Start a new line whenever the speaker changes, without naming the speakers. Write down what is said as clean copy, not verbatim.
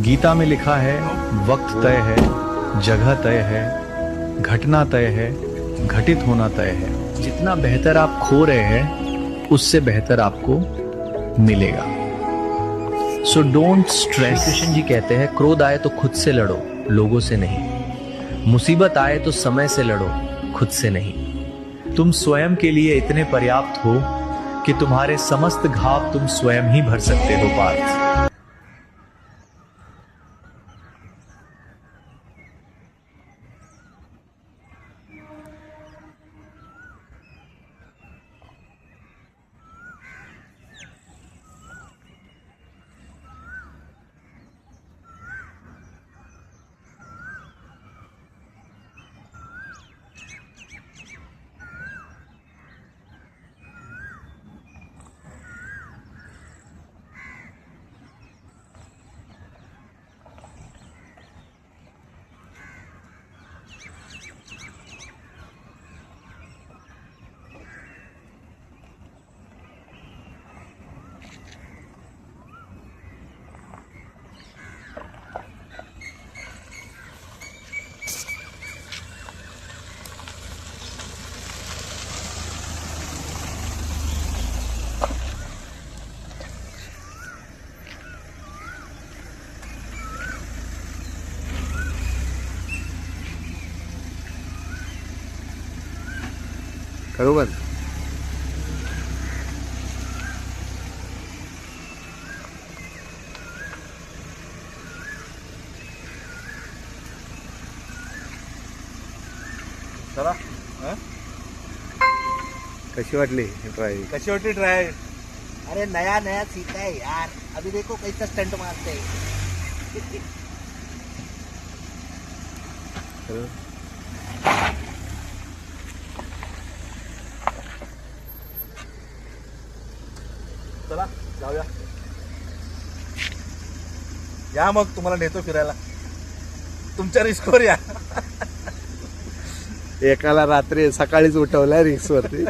गीता में लिखा है, वक्त तय है, जगह तय है, घटना तय है, घटित होना तय है। जितना बेहतर आप खो रहे हैं उससे बेहतर आपको मिलेगा। So don't stress. Krishna ji कहते हैं, क्रोध आए तो खुद से लड़ो, लोगों से नहीं। मुसीबत आए तो समय से लड़ो, खुद से नहीं। तुम स्वयं के लिए इतने पर्याप्त हो कि तुम्हारे समस्त घाव तुम स्वयं ही भर सकते हो पार्थ।
करू बंद.
चला.
कशी वाटली ड्राईव्ह?
कशी वाटली ट्राय?
अरे नया नया सीखा है यार, अभी देखो कैसा स्टंट मारते हैं.
चला जाऊया. या मग तुम्हाला नेतो फिरायला. तुमच्या रिस्कवर या.
एकाला रात्री सकाळीच उठवलाय रिक्स वरती.